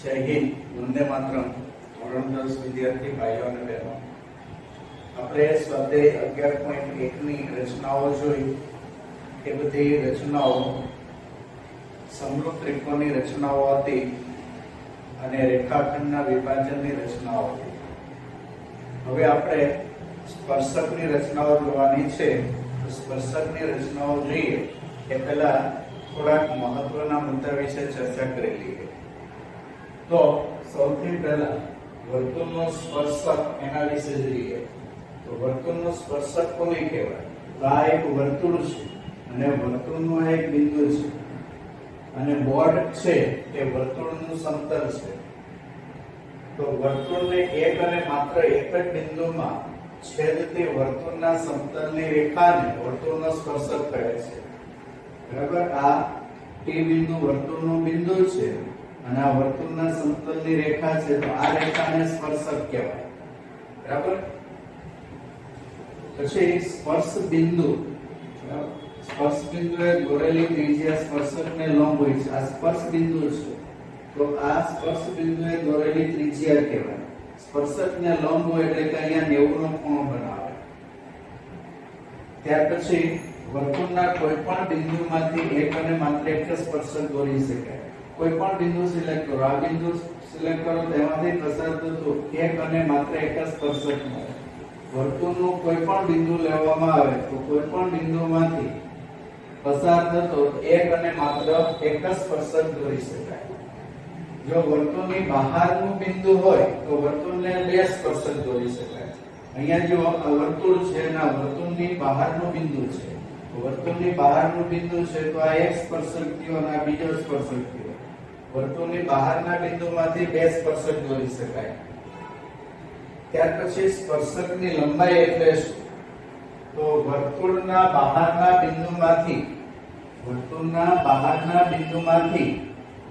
જય હિન્દ, વંદે માતરમ. ધોરણ 10 વિદ્યાર્થી ભાઈઓ અને બહેનો, આપણે સ્વાધ્યાય 11.1 ની રચનાઓ જોઈ. એ બધી રચનાઓ સમરૂપ ત્રિકોણની રચનાઓ હતી અને રેખાખંડના વિભાજનની રચનાઓ હતી. હવે આપણે સ્પર્શકની રચનાઓ જોવાની છે. તો સ્પર્શકની રચનાઓ જોઈએ એ પહેલા થોડાક મહત્વના મુદ્દા વિશે ચર્ચા કરી લઈએ. તો સૌથી પહેલા વર્તુળનો સ્પર્શક એના વિશે જોઈએ. તો વર્તુળનો સ્પર્શક કોને કહેવાય? તો આ એક વર્તુળ છે અને વર્તુળનું એક બિંદુ છે અને બોર્ડ છે એ વર્તુળનું સમતલ છે. તો વર્તુળને એક અને માત્ર એક જ બિંદુમાં છેદતી વર્તુળના સમતલની રેખાને વર્તુળનો સ્પર્શક કહે છે. બરાબર? આ ટી બિંદુ વર્તુળનું બિંદુ છે અને આ વર્તુળના સમતલની રેખા છે, તો આ રેખાને સ્પર્શક કહેવાય. બરાબર? પછી સ્પર્શ બિંદુ. સ્પર્શ બિંદુ એ દોરેલી ત્રિજ્યા સ્પર્શકને લંબ હોય છે. આ સ્પર્શ બિંદુ છે, તો આ સ્પર્શ બિંદુએ દોરેલી ત્રિજ્યા કહેવાય. સ્પર્શકને લંબ હોય એટલે કે અહીંયા 90 નો ખૂણો બનાવે. ત્યાર પછી વર્તુળના કોઈ પણ બિંદુમાંથી એક અને માત્ર એક જ સ્પર્શક દોરી શકાય. કોઈ પણ બિંદુ સિલેક્ટ કરો, આ બિંદુ સિલેક્ટ કરો, તેમાંથી પસાર થતું એક અને માત્ર એક જ સ્પર્શક મળે. વર્તુળનું કોઈ પણ બિંદુ લેવામાં આવે તો કોઈ પણ બિંદુમાંથી પસાર થતો એક અને માત્ર એક જ સ્પર્શક દોરી શકાય. જો વર્તુળની બહારનું બિંદુ હોય તો વર્તુળને બે સ્પર્શક દોરી શકાય. અહીંયા જો આ વર્તુળ છે અને આ વર્તુળની બહારનું બિંદુ છે, તો વર્તુળની બહારનું બિંદુ છે તો આ એક સ્પર્શક થયો અને આ બીજો સ્પર્શક થયો. વર્તુળની બહારના બિંદુમાંથી બે સ્પર્શક દોરી શકાય. ત્યાર પછી સ્પર્શકની લંબાઈ એટલે શું? તો વર્તુળના બહારના બિંદુમાંથી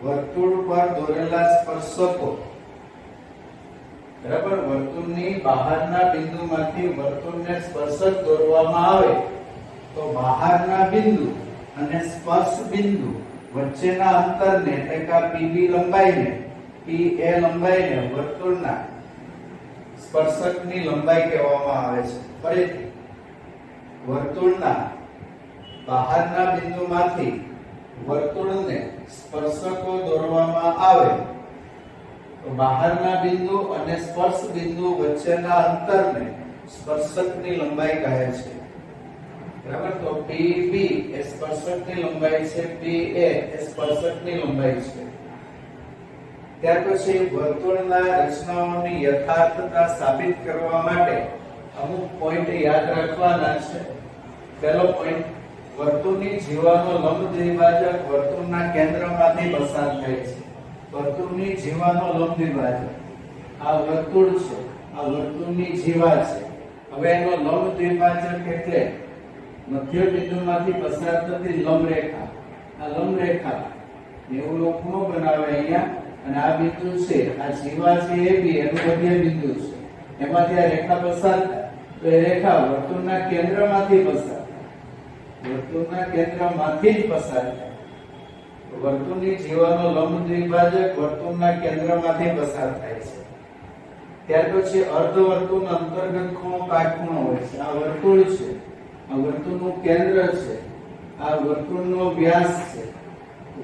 વર્તુળ પર દોરેલા સ્પર્શકો, બરાબર, વર્તુળની બહારના બિંદુમાંથી વર્તુળને સ્પર્શક દોરવામાં આવે તો બહારના બિંદુ અને સ્પર્શ બિંદુ વચ્ચેના અંતરને એટલે કે PB લંબાઈને, PA લંબાઈને વર્તુળના સ્પર્શકની લંબાઈ કહેવામાં આવે છે. ફરીથી, વર્તુળના બહારના બિંદુમાંથી વર્તુળને સ્પર્શકો દોરવામાં આવે તો બહારના બિંદુ અને સ્પર્શ બિંદુ વચ્ચેના અંતરને સ્પર્શકની લંબાઈ કહે છે. બરાબર? તો PB એ સ્પર્શકની લંબાઈ છે, PA એ સ્પર્શકની લંબાઈ છે. ત્યાર પછી વર્તુળના રચનાઓની યથાર્થતા સાબિત કરવા માટે અમુક પોઈન્ટ યાદ રાખવાના છે. પહેલો પોઈન્ટ, વર્તુળની જીવાનો લંબ દ્વિભાજક વર્તુળના કેન્દ્રમાંથી પસાર થાય છે. વર્તુળની જીવાનો લંબ દ્વિભાજક, આ વર્તુળ છે, આ વર્તુળની જીવા છે. હવે એનો લંબ દ્વિભાજક એટલે મધ્ય બિંદુમાંથી પસાર થતી લંબ રેખા. આ લંબ રેખા 90 નો ખૂણો બનાવે અહીંયા, અને આ બિંદુ છે, આ જીવા છે AB એનું મધ્ય બિંદુ છે, એમાંથી આ રેખા પસાર થાય તો એ રેખા વર્તુળના કેન્દ્રમાંથી પસાર, વર્તુળના કેન્દ્રમાંથી જ પસાર થાય. વર્તુળની જીવાનો લંબ દ્વિભાજક વર્તુળના કેન્દ્રમાંથી પસાર થાય છે. ત્યાર પછી અર્ધવર્તુળનો અંતર્ગત ખૂણો કાટખૂણો હોય છે. આ વર્તુળ છે, આ વર્તુળનું કેન્દ્ર છે, આ વર્તુળનો વ્યાસ છે.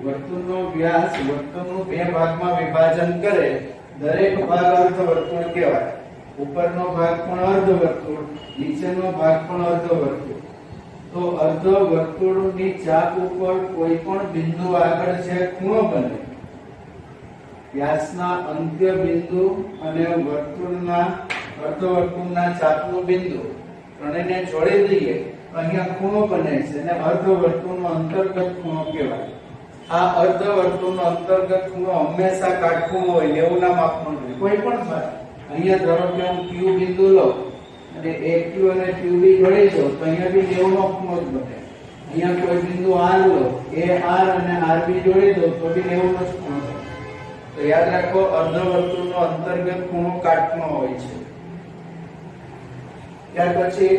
વર્તુળનો વ્યાસ વર્તુળનું બે ભાગમાં વિભાજન કરે, દરેક ભાગ અર્ધવર્તુળ કહેવાય. ઉપરનો ભાગ પણ અર્ધવર્તુળ, નીચેનો ભાગ પણ અર્ધવર્તુળ. તો અર્ધવર્તુળની ચાપ ઉપર કોઈ પણ બિંદુ આગળ જે ખૂણો બને, વ્યાસના અંત્ય બિંદુ અને અર્ધવર્તુળના ચાપનું બિંદુ ત્રણેયને જોડી દઈએ તો અહીંયા ખૂણો બને છે અને અર્ધવર્તુળનો અંતર્ગત ખૂણો કહેવાય. આ અર્ધવર્તુળનો અંતર્ગત ખૂણો હંમેશા કાટખૂણો હોય, 90 ના માપનો હોય. કોઈ પણ થાય, અહીંયા ધારો કે હું Q બિંદુ લઉં અને AQ અને QB જોડી દઉં તો અહીંયા બી 90 નો ખૂણો જ બને. અહીંયા કોઈ બિંદુ R લો, AR અને RB જોડી દઉં તો બી 90 નો જ ખૂણો થાય. તો યાદ રાખો, અર્ધવર્તુળનો અંતર્ગત ખૂણો કાટખૂણો હોય છે. ત્યાર પછી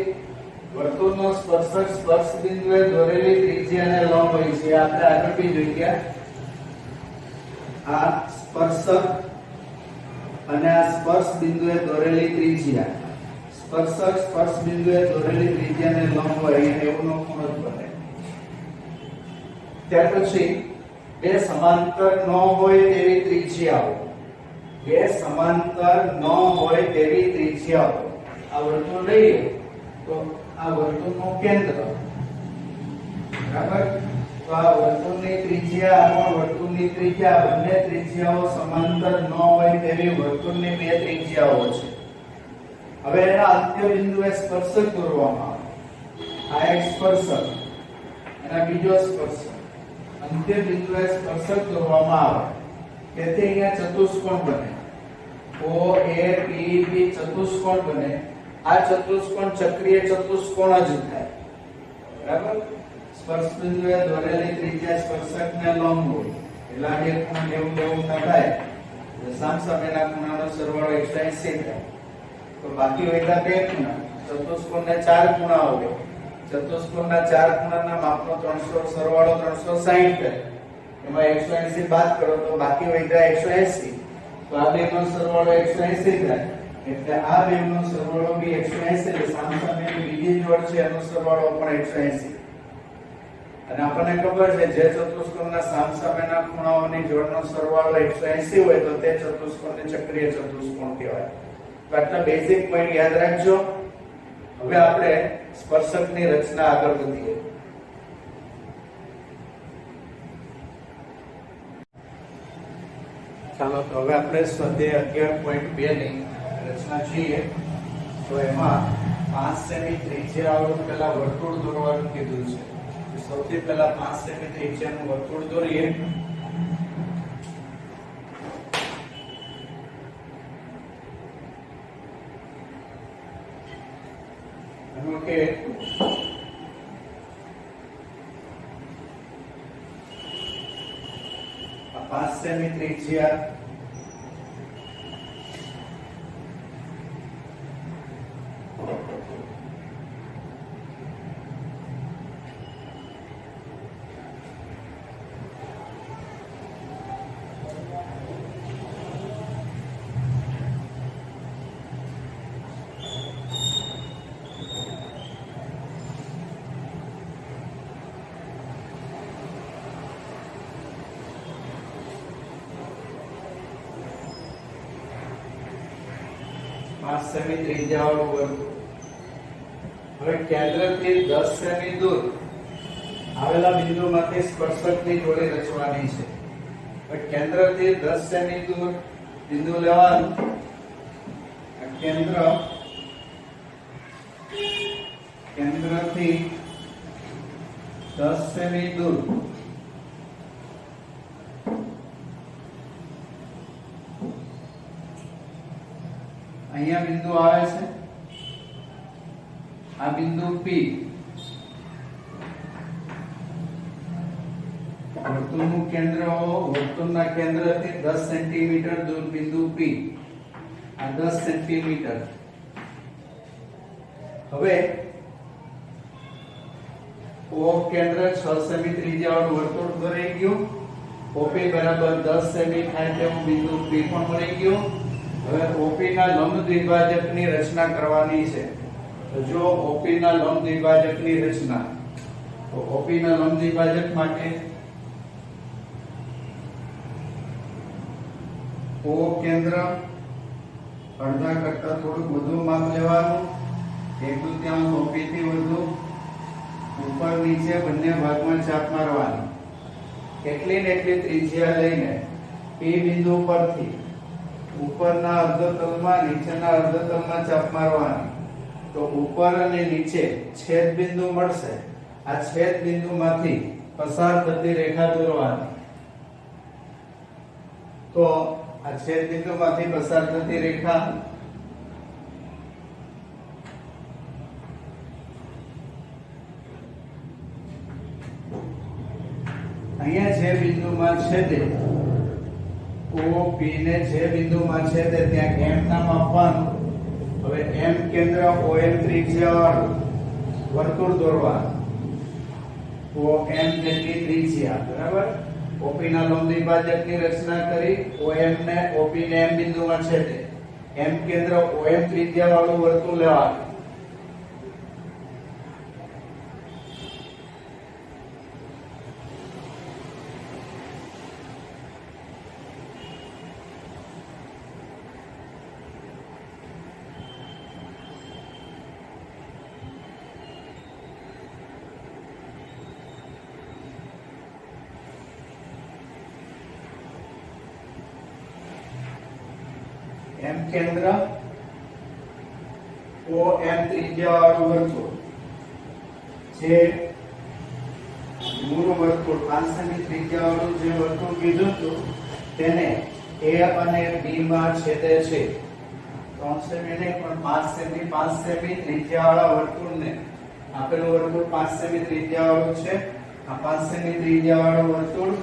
વર્તુળનો સ્પર્શક સ્પર્શ બિંદુએ દોરેલી ત્રિજ્યાને લંબ હોય છે. આપણે આગળ બી જોઈ ગયા. આ સ્પર્શક અને આ સ્પર્શ બિંદુએ દોરેલી ત્રિજ્યા, સ્પર્શક સ્પર્શ બિંદુએ દોરેલી ત્રિજ્યાને લંબ હોય એવું નો ખૂણો જ બને. ત્યાર પછી બે સમાંતર ન હોય તેવી ત્રિજ્યાઓ, બે સમાંતર ન હોય તેવી ત્રિજ્યાઓ. આ વર્તુળ લઈએ તો આ વર્તુળનું કેન્દ્ર, બરાબર, તો આ વર્તુળની ત્રિજ્યા અને વર્તુળની ત્રિજ્યા બંને ત્રિજ્યાઓ સમાંતર ન હોય તેવી વર્તુળની બે ત્રિજ્યાઓ છે. હવે એના અંત્ય બિંદુએ સ્પર્શક દોરવામાં આવે. આ એક સ્પર્શક, એના બીજો સ્પર્શક, અંત્ય બિંદુએ સ્પર્શક દોરવામાં આવે. તેથી અહીંયા ચતુષ્કોણ બને. OAPB ચતુષ્કોણ બને. આ ચતુષ્કોણ ચક્રીય ચતુષ્કોણ જ થાય, બરાબર. સ્પર્શ બિંદુએ દોરેલી ત્રિજ્યા સ્પર્શકને લંબ હોય એટલે આ બે ખૂણા 90 થાય. સામસામેના ખૂણાનો સરવાળો 180 થાય. તો બાકી વધ્યા બે ખૂણા. ચતુષ્કોણને ચાર ખૂણા હોય. ચતુષ્કોણના ચાર ખૂણાના માપનો 300 સરવાળો 360 થાય. એમાં 180 બાદ કરો તો બાકી વધ્યા 180. તો આ બેનો સરવાળો 180 થાય. એટલે આ બેનો સરવાળો બી 180. એટલે સામસામેની બીજી જોડ છે એનો સરવાળો પણ 180. અને આપણને ખબર છે જે ચતુષ્કોણના સામસામેના ખૂણાઓની જોડનો સરવાળો 180 હોય તો તે ચતુષ્કોણને ચક્રીય ચતુષ્કોણ કહેવાય. તો આટલા બેઝિક પોઈન્ટ યાદ રાખજો. હવે આપણે સ્પર્શકની રચના આગળ વધીએ. ચાલો તો હવે આપણે સ્વાધ્યાય 11.2 ની રચના જોઈએ. તો એમાં 5 સેમી ત્રિજ્યાવાળું પેલા વર્તુળ દોરવાનું કીધું છે. સૌથી પહેલા 5 સેમી ત્રિજ્યાનું વર્તુળ દોરીએ. ઓકે, આ 5 સેમી ત્રિજ્યા સેમી ત્રિજ્યાવાળું વર્તુળ. હવે કેન્દ્રથી 10 સેમી દૂર આવેલા બિંદુમાંથી સ્પર્શકની જોડી રચવાની છે. હવે કેન્દ્રથી 10 સેમી દૂર બિંદુ લેવાનું. કેન્દ્રથી 10 સેમી દૂર અહીંયા બિંદુ આવે છે. આ બિંદુ P. વર્તુળનું કેન્દ્ર, વર્તુળના કેન્દ્રથી 10 સેન્ટીમીટર દૂર બિંદુ P. આ 10 સેન્ટીમીટર. હવે O કેન્દ્ર 6 સેમી ત્રિજ્યાવાળું વર્તુળ દોરાઈ ગયું. OP બરાબર 10 સેમી થાય તેવું બિંદુ P પણ મળી ગયું. હવે OP ના લંબ દ્વિભાજકની રચના કરવાની છે. તો જો OP ના લંબ દ્વિભાજકની રચના, તો OP ના લંબ દ્વિભાજક માટે O કેન્દ્ર અડધા કરતા થોડું વધુ માપ લેવાનું. 1/2 OP થી વધુ ઉપર નીચે બંને ભાગમાં ચાપ મારવાની. એટલી ને એટલી ત્રિજ્યા લઈને P બિંદુ પરથી ઉપરના અર્ધતલમાં નીચેના અર્ધતલમાં ચાપ મારવાની. તો ઉપર અને નીચે છેદ બિંદુ મળશે. આ છેદ બિંદુમાંથી પસાર થતી રેખા દોરવાની. તો આ છેદ બિંદુમાંથી પસાર થતી રેખા અહીંયા જે બિંદુમાં છેદે, OP ને જે બિંદુમાં છેદે ત્યાં M નામ આપવાનું. હવે M કેન્દ્ર OM ત્રિજ્યાવાળું વર્તુળ દોરવાનું. OM જેટલી ત્રિજ્યા, બરાબર. OP P ના લંબ દ્વિભાજકની રચના કરી OM ને OP ને M બિંદુમાં છેદે. M કેન્દ્ર OM ત્રિજ્યા વાળું વર્તુળ લેવાનું. M કેન્દ્ર OM ત્રિજ્યા વાળું વર્તુળ જે મૂળ વર્તુળ 5 સેમી ત્રિજ્યા વાળું જે વર્તુળ કીધું હતું તેને A અને B માં છેદે છે. 3 સેમી નહીં પણ 5 સેમી ત્રિજ્યા વાળા વર્તુળને આપેલું વર્તુળ 5 સેમી ત્રિજ્યા વાળું છે. આ 5 સેમી ત્રિજ્યા વાળું વર્તુળ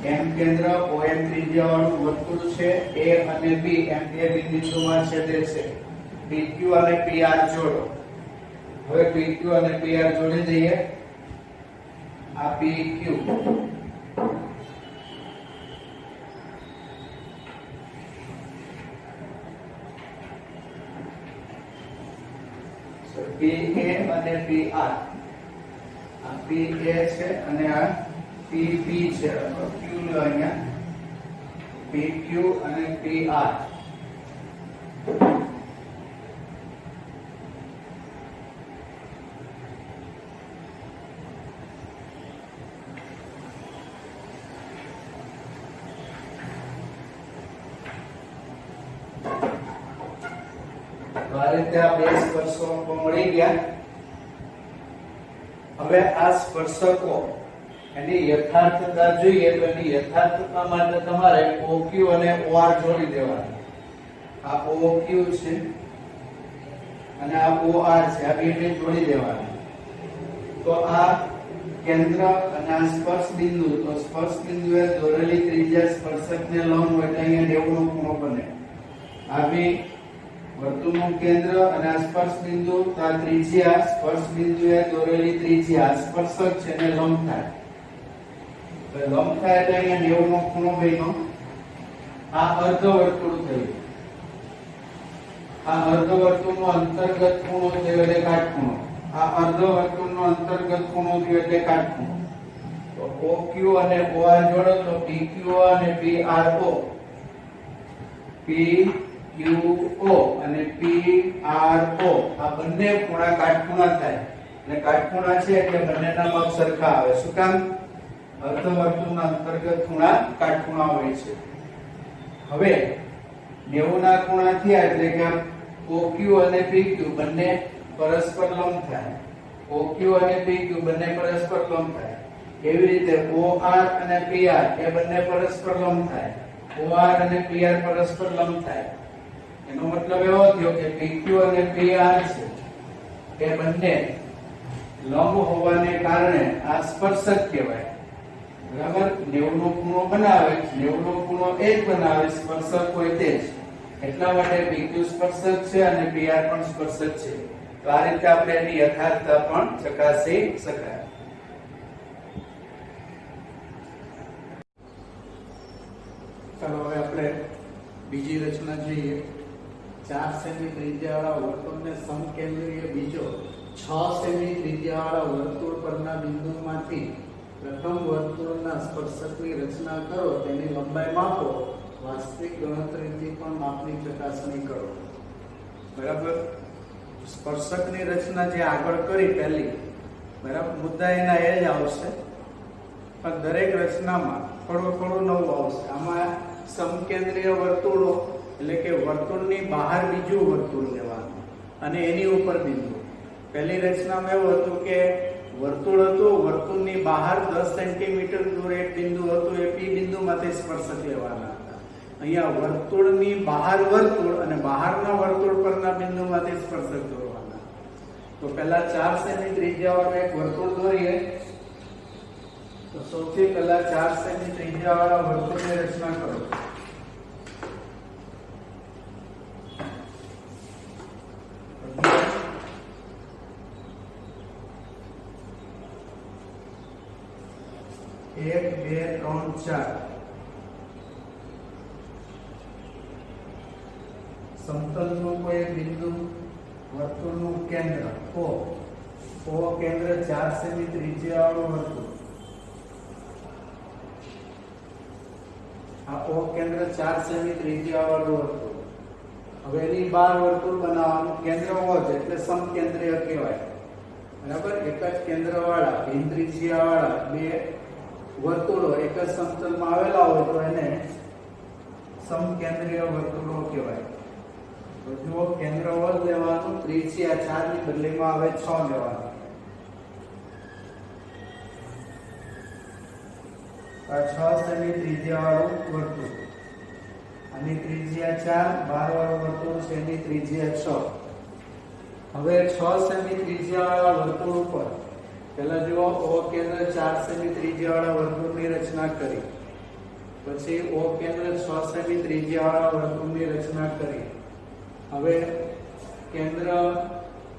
M કેન્દ્ર OM ત્રિજ્યા વાળું વર્તુળ છે. A અને B એમ બે બિંદુમાં છેદે છે. PQ અને PR જોડો. હવે PQ અને PR જોડી દઈએ. આ PQ PA અને PR. આ PA છે અને આ PB છે. Q લો અહીંયા. PQ અને PR. તો આ રીતે આ બે સ્પર્શકો મળી ગયા. હવે આ સ્પર્શકો એની યથાર્થતા જોઈએ તો એની યથાર્થતા માટે તમારે OQ અને OR જોડી દેવાના. આ OQ છે અને આ OR છે. આ બેને જોડી દેવાના. તો આ કેન્દ્ર અને આ સ્પર્શ બિંદુ, તો સ્પર્શ બિંદુએ દોરેલી ત્રિજ્યા સ્પર્શકને લંબ હોય એટલે અહીંયા 90 નો ખૂણો બને. આ બી વર્તુળનું કેન્દ્ર અને આ સ્પર્શ બિંદુ, તો આ ત્રિજ્યા સ્પર્શ બિંદુએ દોરેલી ત્રિજ્યા સ્પર્શક છે એને લંબ થાય. લંબ થાય એટલે અહીંયા 90 નો ખૂણો બન્યો. આ અર્ધવર્તુળ થયું. આ અર્ધવર્તુળનો અંતર્ગત ખૂણો થયો એટલે કાટખૂણો. આ અર્ધવર્તુળનો અંતર્ગત ખૂણો થયો એટલે કાટખૂણો. તો OQ અને OR જોડો તો PQO અને PRO. PQO અને PRO આ બંને ખૂણા કાટખૂણા થાય. એટલે કાટખૂણા છે એટલે બંનેના માપ સરખા આવે. શું કામ? અર્ધવર્તુળના અંતર્ગત ખૂણા કાટખૂણા હોય છે. હવે 90 ના ખૂણા થયા એટલે કે OQ અને PQ બંને પરસ્પર લંબ થાય. OQ અને PQ બંને પરસ્પર લંબ થાય. એવી રીતે OR અને PR એ બંને પરસ્પર લંબ થાય. OR અને PR પરસ્પર લંબ થાય. એનો મતલબ એવો થયો કે PQ અને PR છે એ બંને લંબ હોવાને કારણે આ સ્પર્શક કહેવાય. બરાબર? 90 નો ખૂણો બનાવે. 90 નો ખૂણો એ જ બનાવે સ્પર્શક હોય તે જ. એટલા માટે PQ સ્પર્શક છે અને PR પણ સ્પર્શક છે. તો આ રીતે આપણે એની યથાર્થતા પણ ચકાસી શકાય. ચાલો હવે આપણે બીજી રચના જોઈએ. 4 સેમી ત્રિજ્યાવાળા વર્તુળને સમકેન્દ્રીય બીજો 6 સેમી ત્રિજ્યાવાળા વર્તુળ પરના બિંદુમાંથી પ્રથમ વર્તુળના સ્પર્શકની રચના કરો. તેની લંબાઈ માપો. વાસ્તવિક ગણતરીથી પણ માપની ચકાસણી કરો. બરાબર? સ્પર્શકની રચના જે આગળ કરી પહેલી, બરાબર, મુદ્દા એના એ જ આવશે, પણ દરેક રચનામાં થોડું નવું આવશે. આમાં સમકેન્દ્રીય વર્તુળો એટલે કે વર્તુળની બહાર બીજું વર્તુળ લેવાનું અને એની ઉપર બિંદુ. પહેલી રચનામાં એવું હતું કે વર્તુળ હતું, વર્તુળની બહાર 10 સેન્ટીમીટર દૂર એક બિંદુ હતું, એ P બિંદુમાંથી સ્પર્શક લેવાના હતા. અહીંયા વર્તુળની બહાર વર્તુળ અને બહારના વર્તુળ પરના બિંદુમાંથી સ્પર્શક દોરવાના. તો પહેલા 4 સેમી ત્રિજ્યાવાળું એક વર્તુળ દોરીએ. તો સૌથી પહેલા 4 સેમી ત્રિજ્યાવાળા વર્તુળની રચના કરો. એક 2 3 4 સમતલનું કોઈ એક બિંદુ, વર્તુળનું કેન્દ્ર O કેન્દ્ર 4 સેમી ત્રિજ્યાવાળું વર્તુળ. આ O કેન્દ્ર 4 સેમી ત્રિજ્યાવાળું વર્તુળ. હવે એની બહાર વર્તુળ બનાવવાનું. કેન્દ્ર O છે એટલે સમકેન્દ્રીય કહેવાય. બરાબર? એક જ કેન્દ્રવાળા ભિન્ન ત્રિજ્યાવાળા બે વર્તુળો એક જ સમતલમાં આવેલા હોય તો એને સમકેન્દ્રીય વર્તુળો કહેવાય. તો જો કેન્દ્ર O લેવાનું, ત્રિજ્યા 4 ની બદલીમાં આવે 6 લેવાનું. આ 6 સેમી ત્રિજ્યાવાળું વર્તુળ. આની ત્રિજ્યા 4, બહારવાળું વર્તુળ છે એની ત્રિજ્યા 6. હવે 6 સેમી ત્રિજ્યાવાળા વર્તુળ ઉપર પહેલા જુઓ O કેન્દ્ર 4 સેમી ત્રિજ્યાવાળા વર્તુળની રચના કરી. પછી O કેન્દ્ર 6 સેમી ત્રિજ્યાવાળા વર્તુળની રચના કરી. હવે કેન્દ્ર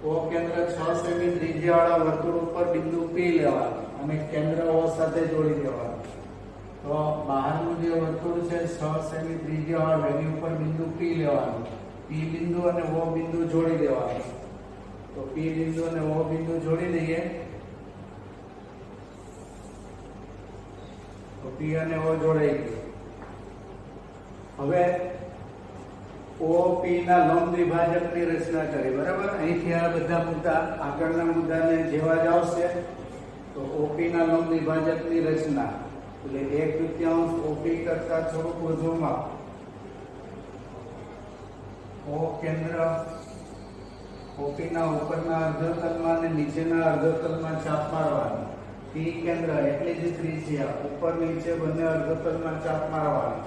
O કેન્દ્ર 6 સેમી ત્રિજ્યાવાળા વર્તુળ ઉપર બિંદુ P લેવાનું અને કેન્દ્ર O સાથે જોડી દેવાનું. તો બહારનું જે વર્તુળ છે 6 સેમી ત્રિજ્યાવાળું એની ઉપર બિંદુ P લેવાનું. P બિંદુ અને O બિંદુ જોડી દેવાનું. તો P બિંદુ અને O બિંદુ જોડી દઈએ તો P અને O જોડાઈ ગયું. હવે OP ના લંબ દ્વિભાજકની રચના કરી. બરાબર? અહીંથી આ બધા મુદ્દા આગળના મુદ્દાને જેવા જ આવશે. તો OP ના લંબ દ્વિભાજકની રચના એટલે 1/5 OP કરતા થોડુંક વધુ માપ. O કેન્દ્ર OP ના ઉપરના અર્ધતલમાં અને નીચેના અર્ધતલમાં ચાપ મારવાની. P કેન્દ્ર એટલે જ ત્રિજ્યા ઉપર નીચે બંને અર્ધતલમાં ચાપ મારવાની.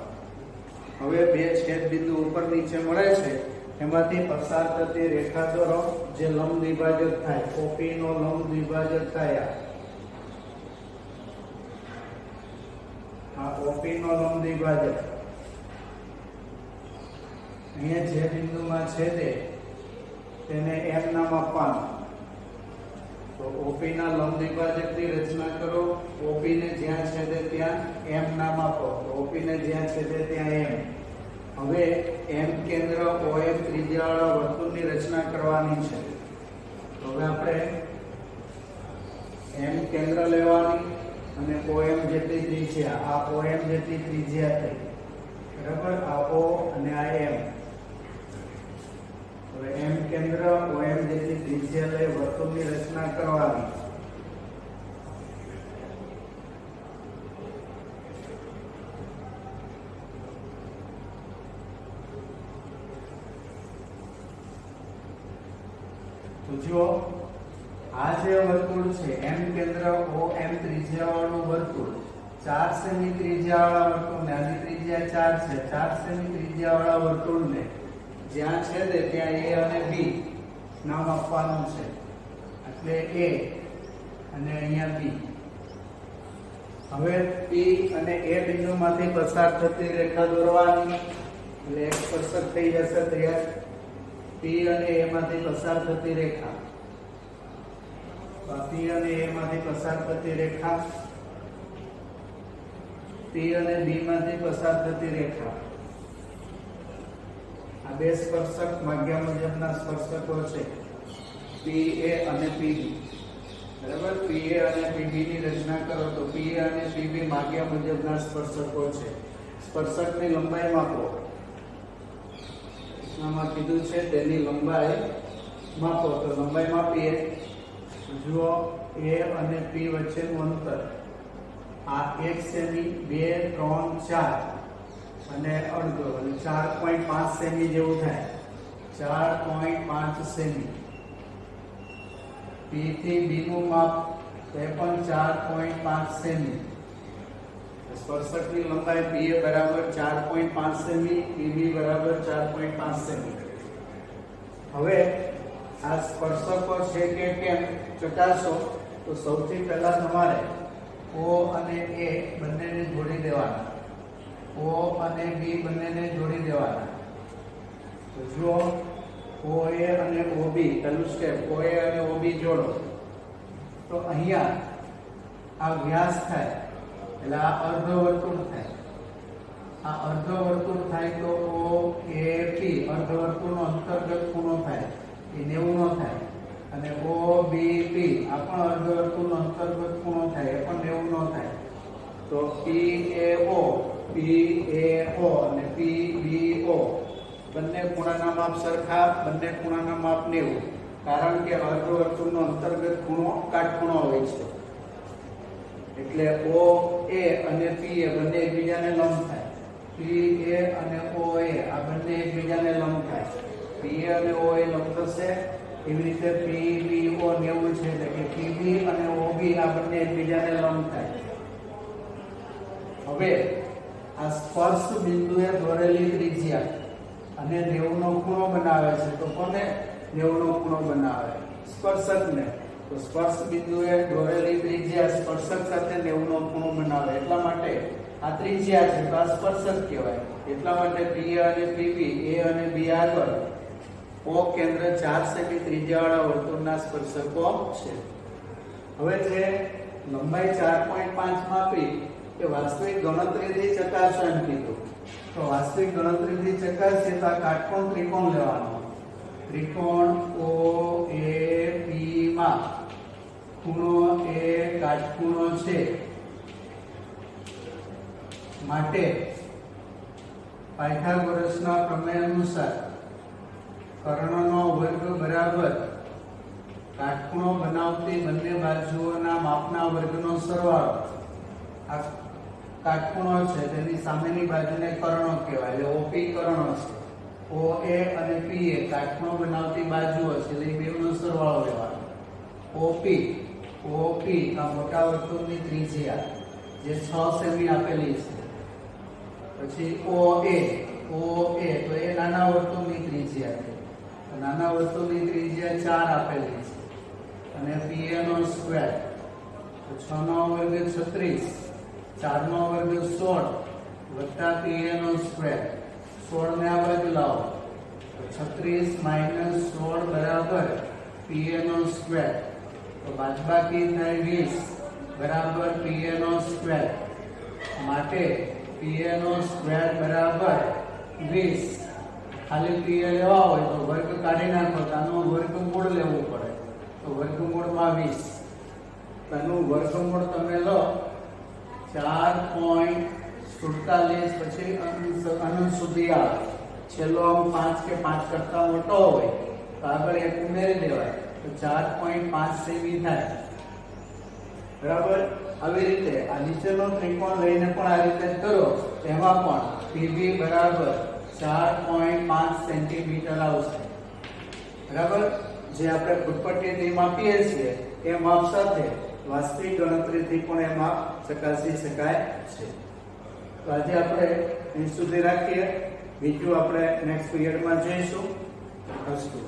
હવે બે છેદ બિંદુ ઉપર નીચે મળે છે એમાંથી પસાર થતી રેખા દોરો જે લંબ દ્વિભાજક થાય. OP નો લંબ દ્વિભાજક થાય. આ OP નો લંબ દ્વિભાજક અહીંયા જે બિંદુમાં છેદે તેને M નામ આપવાનું. તો OP ના લંબ દ્વિભાજકની રચના કરો. OP ને જ્યાં છેદે ત્યાં M નામ આપો. તો OP ને જ્યાં છેદે ત્યાં M. હવે M કેન્દ્ર OM ત્રિજ્યાવાળા વર્તુળની રચના કરવાની છે. તો હવે આપણે M કેન્દ્ર લેવાની અને OM જેટલી ત્રિજ્યા, આ OM જેટલી ત્રિજ્યા થઈ. બરાબર? આ O અને આ M. હવે M કેન્દ્ર OM જેટલી ત્રિજ્યા લઈ વર્તુળની રચના કરવાની. તો જો આ જે વર્તુળ છે M કેન્દ્ર OM ત્રિજ્યાવાળું વર્તુળ 4 સેમી ત્રિજ્યાવાળા વર્તુળને, આની ત્રિજ્યા 4 છે, 4 સેમી ત્રિજ્યાવાળા વર્તુળને જ્યાં છેદે ત્યાં A અને B નામ આપવાનું છે. એટલે A અને અહીંયા B. હવે P અને A બિંદુમાંથી પસાર થતી રેખા દોરવાની. એટલે એક સ્પર્શક થઈ જશે તૈયાર. P અને A માંથી પસાર થતી રેખા. P અને A માંથી પસાર થતી રેખા. P અને B માંથી પસાર થતી રેખા. આ બે સ્પર્શક માગ્યા મુજબના સ્પર્શકો છે. PA અને PB. બરાબર? PA અને PB ની રચના કરો તો PA અને PB માગ્યા મુજબના સ્પર્શકો છે. સ્પર્શકની લંબાઈ માપો. આમાં કીધું છે તેની લંબાઈ માપો. તો લંબાઈ માપીએ. જુઓ A અને P વચ્ચેનું અંતર આ 1 સેમી, 2 3 4 અને અડધો એટલે 4.5 સેમી જેવું થાય. 4.5 સેમી. P થી B નું માપ તે પણ 4.5 સેમી. સ્પર્શકની લંબાઈ PA બરાબર 4.5 સેમી, PB બરાબર 4.5 સેમી. હવે આ સ્પર્શકો છે કે કેમ ચકાસો તો સૌથી પહેલા તમારે O અને A બંનેને જોડી દેવાના. O અને B બંનેને જોડી દેવાના. તો જો OA અને OB પહેલું સ્ટેપ, OA અને OB જોડો તો અહીંયા આ વ્યાસ થાય એટલે આ અર્ધવર્તુળ થાય, આ અર્ધવર્તુળ થાય તો OAP અર્ધવર્તુળનો અંતર્ગત ખૂણો થાય એ 90 નો થાય, અને OBP આ પણ અર્ધવર્તુળનો અંતર્ગત ખૂણો થાય એ પણ 90 નો થાય. તો PAO અને PBO બંને ખૂણાના માપ સરખા, બંને ખૂણાના માપ 90, કારણ કે અર્ધવર્તુળનો અંતર્ગત ખૂણો કાટખૂણો હોય છે. એટલે OA અને PA બંને એકબીજાને લંબ થાય, PA અને OA આ બંને એકબીજાને લંબ થાય, PA અને OA લંબ થશે. એવી રીતે PBO 90 છે એટલે કે PB અને OB આ બંને એકબીજાને લંબ થાય. હવે આ સ્પર્શ બિંદુએ દોરેલી ત્રિજ્યા અને 90 નો ખૂણો બનાવે છે, તો કોને 90 નો ખૂણો બનાવે? સ્પર્શકને. તો સ્પર્શ બિંદુએ દોરેલી ત્રિજ્યા સ્પર્શક સાથે 90 નો ખૂણો બનાવે, એટલા માટે આ ત્રિજ્યા છે તો આ સ્પર્શક કહેવાય. એટલા માટે PA અને PB A અને B આગળ O કેન્દ્ર 4 સેમી ત્રિજ્યાવાળા વર્તુળના સ્પર્શકો છે. હવે જે લંબાઈ 4.5 માપી કે વાસ્તવિક ગણતરીથી ચકાસો એમ કીધું. તો વાસ્તવિક ગણતરીથી ચકાસીએ તો આ કાટકોણ ત્રિકોણ લેવાનો. ત્રિકોણ OAP માં ખૂણો A કાટખૂણો છે, માટે પાયથાગોરસના પ્રમેય અનુસાર કર્ણનો વર્ગ બરાબર કાટખૂણો બનાવતી બંને બાજુઓના માપના વર્ગનો સરવાળો. આ કાટખૂણો છે તેની સામેની બાજુને કર્ણો કહેવાય, એટલે OP કર્ણો છે. OA અને PA કાટખૂણો બનાવતી બાજુઓ છે, એટલે બેવનો સરવાળો લેવાનો. OP આ મોટા વર્તુળની ત્રિજ્યા જે 6 સેમી આપેલી છે. પછી OA તો એ નાના વર્તુળની ત્રિજ્યા છે, નાના વર્તુળની ત્રિજ્યા 4 આપેલી છે. અને PA નો સ્ક્વેર, તો 6 નો વર્ગ 36, 4 નો વર્ગ 16 વત્તા PA નો સ્ક્વેર, 16 ને આ બાજુ લાવો તો 36 માઈનસ 16 બરાબર PA નો સ્ક્વેર, તો બાદબાકી થાય 20 બરાબર PA નો સ્ક્વેર. માટે PA નો સ્ક્વેર બરાબર 20. ખાલી PA લેવા હોય તો વર્ગ કાઢી નાખો, આનું વર્ગમૂળ લેવું પડે, તો વર્ગમૂળમાં 20. આનું વર્ગમૂળ તમે લો 4.47, પછી અનંત સુધી આવે. છેલ્લો અંક 5 કે 5 કરતા મોટો હોય તો આગળ એક ઉમેરી દેવાય, તો 4.5 સેમી થાય. બરાબર. આવી રીતે આ નીચેનો ત્રિકોણ લઈને પણ આ રીતે કરો, તેમાં પણ PB બરાબર 4.5 સેન્ટીમીટર આવશે. બરાબર. જે આપણે ફૂટપટ્ટીથી માપીએ છીએ એ માપ સાથે વાસ્તવિક ગણતરીથી પણ એ માપ ચકાસી શકાય છે. તો આજે આપણે અહીં સુધી રાખીએ, બીજું આપણે નેક્સ્ટ પીરિયડમાં જોઈશું. અસ્તુ.